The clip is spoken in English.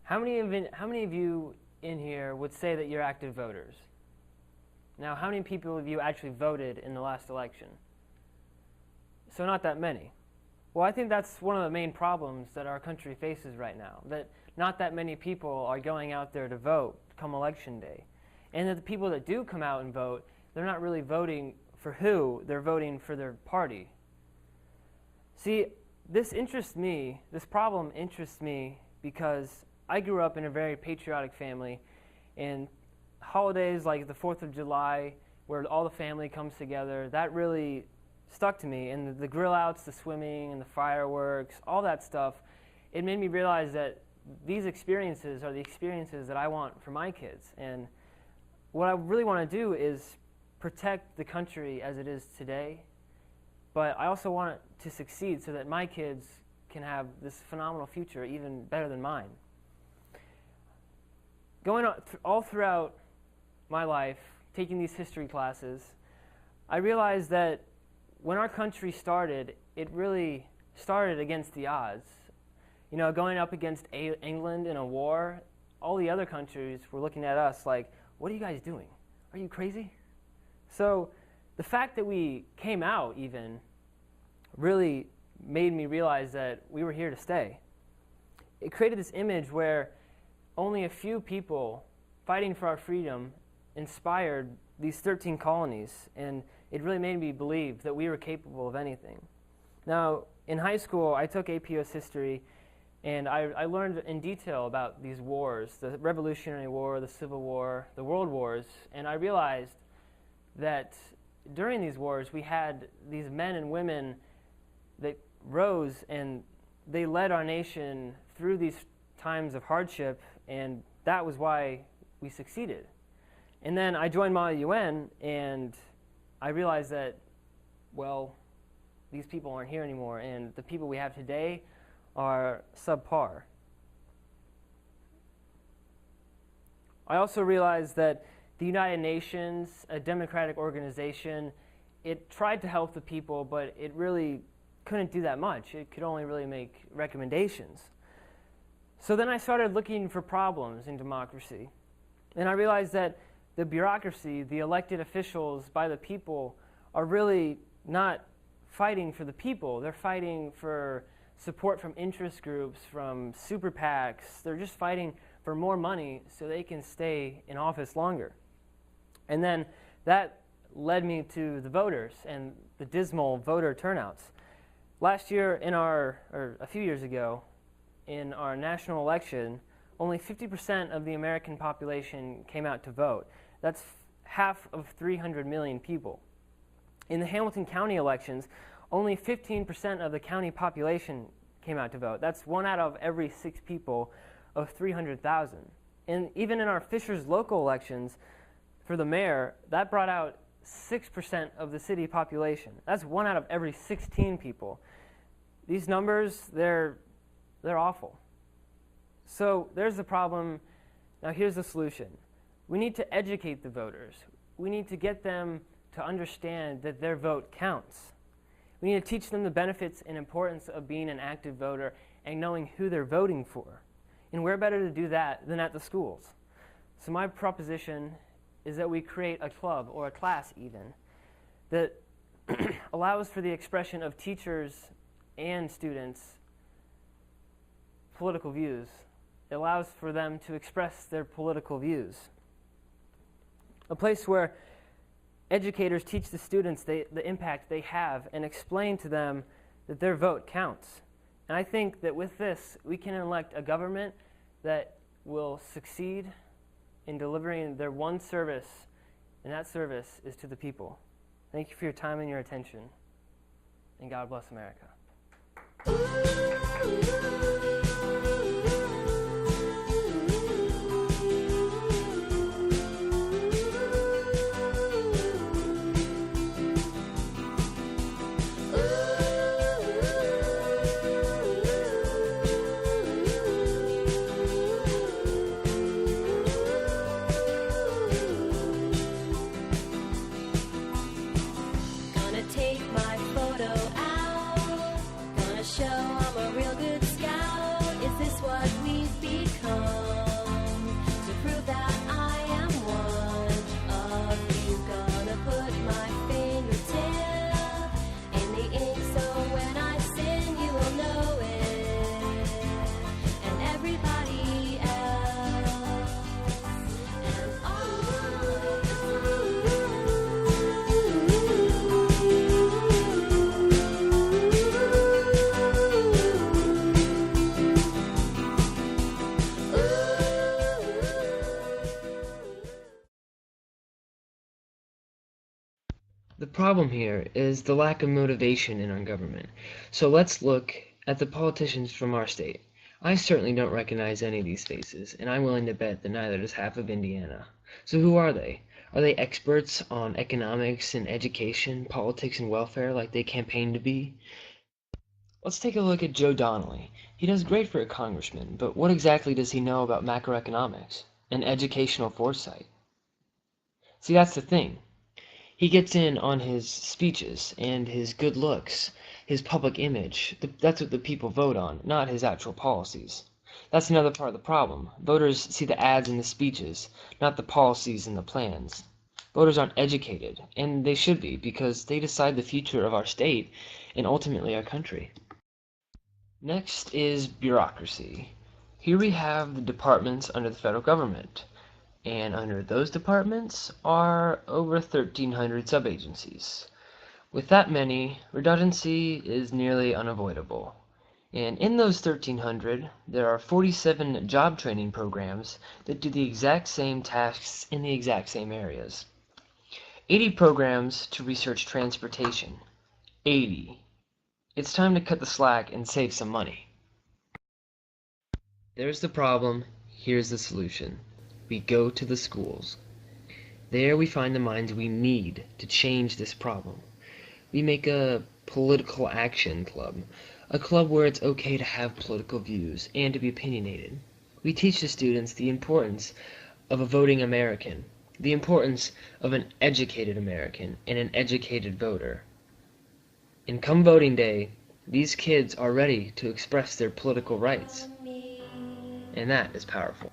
How many of you in here would say that you're active voters? Now, how many people of you actually voted in the last election? So not that many. Well, I think that's one of the main problems that our country faces right now, that not that many people are going out there to vote come election day. And that the people that do come out and vote, they're not really voting for who, they're voting for their party. See, this problem interests me because I grew up in a very patriotic family, and holidays like the 4th of July, where all the family comes together, that really stuck to me. And the grill outs, the swimming, and the fireworks, all that stuff, it made me realize that these experiences are the experiences that I want for my kids. And what I really want to do is protect the country as it is today, but I also want it to succeed so that my kids can have this phenomenal future, even better than mine. Going all throughout my life, taking these history classes, I realized that when our country started, it really started against the odds. You know, going up against England in a war, all the other countries were looking at us like, what are you guys doing? Are you crazy? So the fact that we came out even really made me realize that we were here to stay. It created this image where only a few people fighting for our freedom inspired these 13 colonies, and it really made me believe that we were capable of anything. Now, in high school, I took AP US History, and I learned in detail about these wars, the Revolutionary War, the Civil War, the World Wars, and I realized that during these wars, we had these men and women that rose, and they led our nation through these times of hardship, and that was why we succeeded. And then I joined Model UN, and I realized that, well, these people aren't here anymore, and the people we have today are subpar. I also realized that the United Nations, a democratic organization, it tried to help the people, but it really couldn't do that much. It could only really make recommendations. So then I started looking for problems in democracy. And I realized that the bureaucracy, the elected officials by the people, are really not fighting for the people. They're fighting for support from interest groups, from super PACs. They're just fighting for more money so they can stay in office longer. And then that led me to the voters and the dismal voter turnouts. Last year, a few years ago, in our national election, only 50% of the American population came out to vote. That's half of 300 million people. In the Hamilton County elections, only 15% of the county population came out to vote. That's 1 out of every 6 people of 300,000. And even in our Fishers local elections for the mayor, that brought out 6% of the city population. That's 1 out of every 16 people. These numbers, they're awful. So there's the problem. Now here's the solution. We need to educate the voters. We need to get them to understand that their vote counts. We need to teach them the benefits and importance of being an active voter and knowing who they're voting for. And where better to do that than at the schools? So my proposition is that we create a club, or a class even, that allows for the expression of teachers and students' political views. It allows for them to express their political views. A place where educators teach the students the impact they have and explain to them that their vote counts. And I think that with this, we can elect a government that will succeed in delivering their one service, and that service is to the people. Thank you for your time and your attention, and God bless America. Take my photo out, gonna show I'm a real good The problem here is the lack of motivation in our government. So let's look at the politicians from our state. I certainly don't recognize any of these faces, and I'm willing to bet that neither does half of Indiana. So who are they? Are they experts on economics and education, politics and welfare like they campaign to be? Let's take a look at Joe Donnelly. He does great for a congressman, but what exactly does he know about macroeconomics and educational foresight? See, that's the thing. He gets in on his speeches and his good looks, his public image. That's what the people vote on, not his actual policies. That's another part of the problem. Voters see the ads and the speeches, not the policies and the plans. Voters aren't educated, and they should be, because they decide the future of our state and ultimately our country. Next is bureaucracy. Here we have the departments under the federal government, and under those departments are over 1,300 sub-agencies. With that many, redundancy is nearly unavoidable. And in those 1,300, there are 47 job training programs that do the exact same tasks in the exact same areas. 80 programs to research transportation. 80. It's time to cut the slack and save some money. There's the problem, here's the solution. We go to the schools. There we find the minds we need to change this problem. We make a political action club, a club where it's okay to have political views and to be opinionated. We teach the students the importance of a voting American, the importance of an educated American and an educated voter. And come voting day, these kids are ready to express their political rights. And that is powerful.